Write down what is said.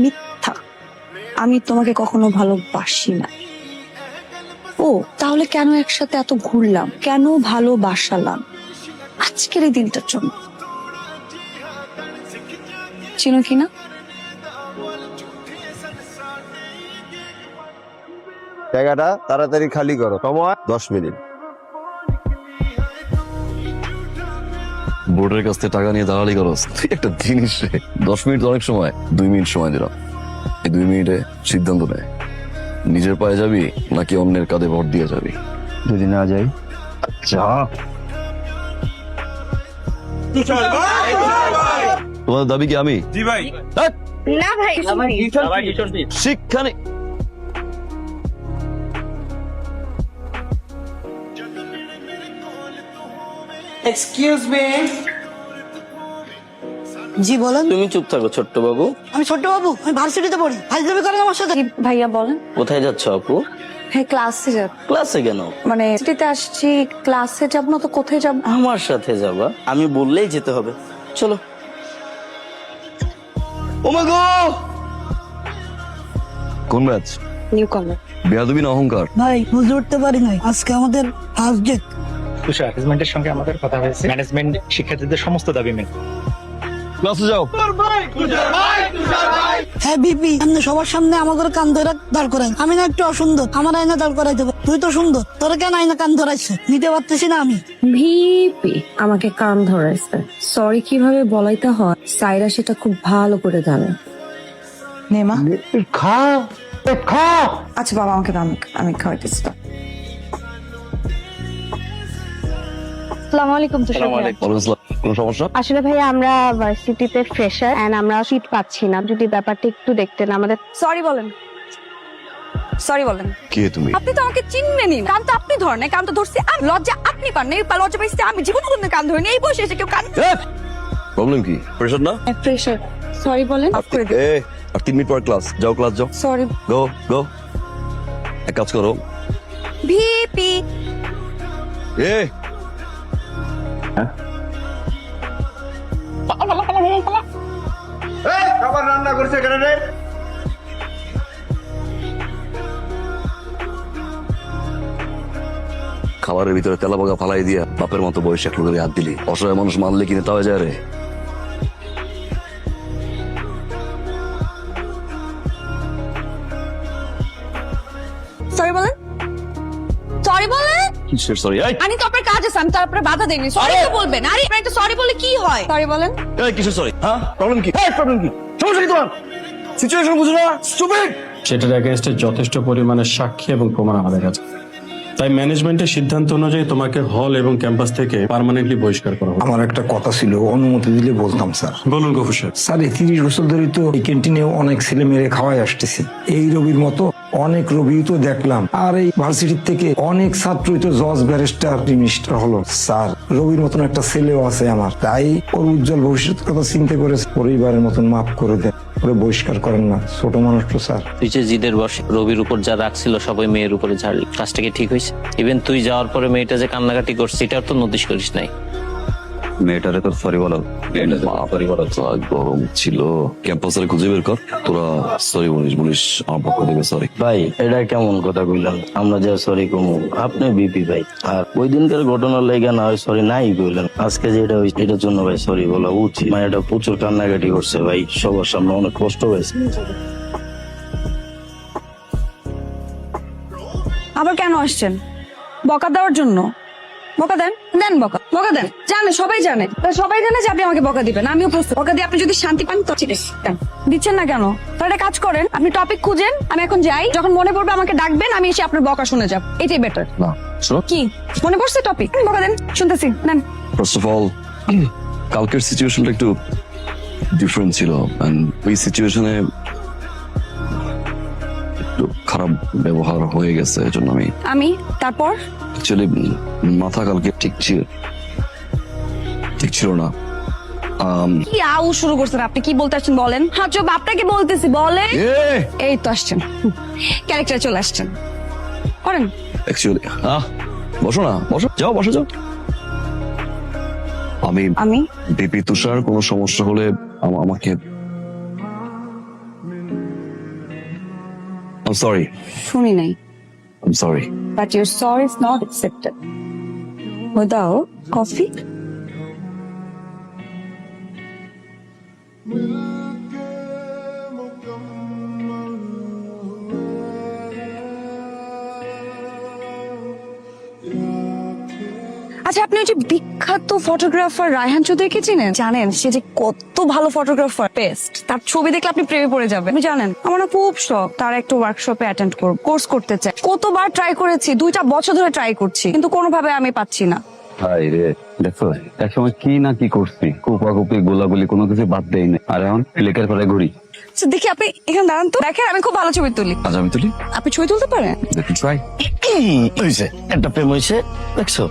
মিথ্যা, আমি তোমাকে কখনো ভালোবাসি না। ও তাহলে কেন একসাথে এত ঘুরলাম, কেন ভালোবাসালাম? আজকের এই দিনটার জন্য। চিনো কিনা? জায়গাটা তাড়াতাড়ি খালি করো, সময় 10 মিনিট। বোর্ডের কাছ থেকে টাকা নিয়ে দাঁড়ালি করস, একটা জিনিস রে। 10 মিনিট অনেক সময়, 2 মিনিট সময় দিলাম। এই 2 মিনিটে সিদ্ধান্ত নেয়, নিজের পায়ে যাবি নাকি অন্যের কাঁধে ভর দিয়ে যাবি। যদি না যাই যা। তোমাদের দাবি কি আমি? জি ভাই। ধ্যাৎ, না ভাই, শিক্ষা নেই। Excuse me. জি বলেন। তুমি চুপ থাকো ছোট্ট বাবু। আমি ছোট্ট বাবু, আমি ভার্সিটিতে পড়ি। ফাইজলামি করেন আমার সাথে? কি ভাইয়া বলেন? কোথায় যাচ্ছ আপু? হ্যাঁ ক্লাসে যাব। ক্লাসে কেন? মানে ছুটিতে আসছি, ক্লাসে যাব না তো কোথায় যাব? আমার সাথে যাবা? আমি বললেই যেতে হবে, চলো। ও মা গো! কোন ব্যাচ? নিউ কমার। বেয়াদবি না অহংকার? ভাই বুঝে উঠতে পারি নাই, আজকে আমাদের ফার্স্ট ডে। তুষার, ম্যানেজমেন্টের সঙ্গে আমাদের কথা হয়েছে, ম্যানেজমেন্ট শিক্ষার্থীদের সমস্ত দাবি মেনে। ক্লাসে যাও। হ্যাঁ বিপি, আপনি সবার সামনে আমাদের কান ধরে দাঁড় করাই। আমি না একটু অসুন্দর, আমার আয়না দাঁড় করাইতে পারে। তুই তো সুন্দর, তোর কেন আয়না কান ধরাইছে? নিতে পারতেছি না আমি। ভিপি আমাকে কান ধরাইছে। সরি কিভাবে বলাইতে হয় সাইরা সেটা খুব ভালো করে জানে। নেমা খা খা। আচ্ছা বাবা আমাকে দাম, আমি খাওয়াইতেছি। আসসালামু আলাইকুম তুষার ভাইয়া। ওয়ালাইকুম আসসালাম। কোনো সমস্যা? আসলে ভাইয়া আমরা ভার্সিটিতে ফ্রেশার এন্ড আমরা সিট পাচ্ছি না, যদি ব্যাপারটা একটু দেখতেন আমাদের। সরি বলেন, সরি বলেন। কে তুমি? আপনি তো আমাকে চিনবেনই না। কান তো আপনি ধরেন নাই, কান তো ধরছি আমি। লজ্জা আপনি পান নাই, লজ্জা পাইছি আমি। জীবনে কোনো কান ধরিনি। এই বয়সে এসে কেউ কান। প্রবলেম কি? প্রেশার না? প্রেশার। সরি বলেন। অফ করে দিন। এ আর 3 মিনিট পর ক্লাস। যাও ক্লাস যাও। সরি গো গো। এক কাজ করো। ভিপি। এ খাবার রান্না করছে কেন রে? খাবারের ভিতরে তেলা বাগা ফালাই দিয়া বাপের মতো বয়সে এক লোকের হাত দিলি। অসহায় মানুষ মারলে কিনে তাও যায় রে। সরি বলেন, সরি বলেন। কিসের সরি? আমি তো আপনার কাজ আছে, আমি তো আপনার বাধা দেইনি। সরি তো বলবেন। আরে আপনি একটা সরি বলে কি হয়? সরি বলেন। এই কিসের সরি? হ্যাঁ প্রবলেম কি? প্রবলেম কি? সমস্যা কি তোমার? সিচুয়েশন বুঝো না? স্টুপিড। সেটার এগেইনস্টে যথেষ্ট পরিমাণে সাক্ষী এবং প্রমাণ আমাদের কাছে। তাই ম্যানেজমেন্টের সিদ্ধান্ত অনুযায়ী তোমাকে হল এবং ক্যাম্পাস থেকে পার্মানেন্টলি বহিষ্কার করা হবে। আমার একটা কথা ছিল, অনুমতি দিলে বলতাম স্যার। বলুন গফুর সাহেব। স্যার এই 30 বছর ধরে তো এই ক্যান্টিনে অনেক ছেলে মেয়ে খাওয়াই আসতেছি। এই রবির মতো অনেক রবি তো দেখলাম, আর এই ভার্সিটির থেকে অনেক ছাত্রই তো জজ ব্যারিস্টার মিনিস্টার হলো। স্যার রবির মতন একটা ছেলেও আছে আমার, তাই ওর উজ্জ্বল ভবিষ্যতের কথা চিন্তা করে পরিবারের মতন মাফ করে দেন, ওরে বহিষ্কার করেন না। ছোট মানুষ তো স্যার। তুই যে জিদের বসে রবির উপর যা রাখছিল সবাই মেয়ের উপরে ঝাড়লি, কাজটা কি ঠিক হয়েছে? ইভেন তুই যাওয়ার পরে মেয়েটা যে কান্নাকাটি করছে এটাও তো নোটিশ করিস নাই। মেয়েটারে তো সরি বলো। গরম ছিল। ক্যাম্পাসে খুঁজে বের কর। তোরা সরি বলিস আমার পক্ষ থেকে সরি। ভাই এটা কেমন কথা কইলাম? আমরা যা সরি কমু, আপনি বিপি ভাই। আর ওই দিনকার ঘটনার লেগে না হয় সরি নাই কইলেন, আজকে যেটা হয়েছে এটার জন্য ভাই সরি বলা উচিত। মায়েরা প্রচুর কান্নাকাটি করছে ভাই, সবার সামনে অনেক কষ্ট হয়েছে। আবার কেন আসছেন? বকা দেওয়ার জন্য? বকা দেন, দেন বকা, বকা দেন। জানে, সবাই জানে, সবাই জানে যে আপনি আমাকে বকা দিবেন। আমিও প্রস্তুত। বকা দিয়ে আপনি যদি শান্তি পান তো ঠিক আছে। দিচ্ছেন না কেন? তো একটা কাজ করেন, আপনি টপিক খুঁজেন, আমি এখন যাই। যখন মনে পড়বে আমাকে ডাকবেন, আমি এসে আপনার বকা শুনে যাব। এটাই বেটার। না শোনো, কি মনে পড়ছে টপিক? বকা দেন, শুনতেছি, নেন। ফার্স্ট অফ অল কালকের সিচুয়েশনটা একটু ডিফারেন্ট ছিল। ওই সিচুয়েশনে একটু খারাপ ব্যবহার হয়ে গেছে, এজন্য আমি তারপর অ্যাকচুয়ালি মাথা কালকে ঠিক ছিল না। কি আউ শুরু করছেন আপনি? কি বলতে আসছেন বলেন? হ্যাঁ চুপ, আপনাকে বলতেছি বলে। এই তো আসছেন, ক্যারেক্টার চলে আসছেন। করেন অ্যাকচুয়ালি বসো না, বসো, যাও বসে যাও। আমি বিপি তুষার, কোনো সমস্যা হলে আমাকে সরি শুনি নাই, sorry. But your sorry is not accepted without coffee. আচ্ছা, আপনি ওই যে বিখ্যাত ফটোগ্রাফার রায়হান চৌধুরীকে চিনেন? জানেন সে যে কত ভালো ফটোগ্রাফার, বেস্ট। তার ছবি দেখলে আপনি প্রেমে পড়ে যাবেন। আপনি জানেন আমার না খুব শখ তার একটা ওয়ার্কশপে অ্যাটেন্ড করব, কোর্স করতে চাই। কতবার ট্রাই করেছি, 2টা বছর ধরে ট্রাই করছি, কিন্তু কোনোভাবে আমি পাচ্ছি না। হাই রে, দেখো একসময় কি না কি করছি, কোপাকুপি গোলাগুলি কোনো কিছু বাদ দেয়নি, আর এখন লেকের পরে ঘুরি। আচ্ছা, দেখি আপনি এখানে দাঁড়ান তো, দেখেন আমি খুব ভালো ছবি তুলি। আজ আমি তুলি, আপনি ছবি তুলতে পারেন? দেখি ট্রাই। হয়েছে একটা প্রেম হয়েছে, দেখছো?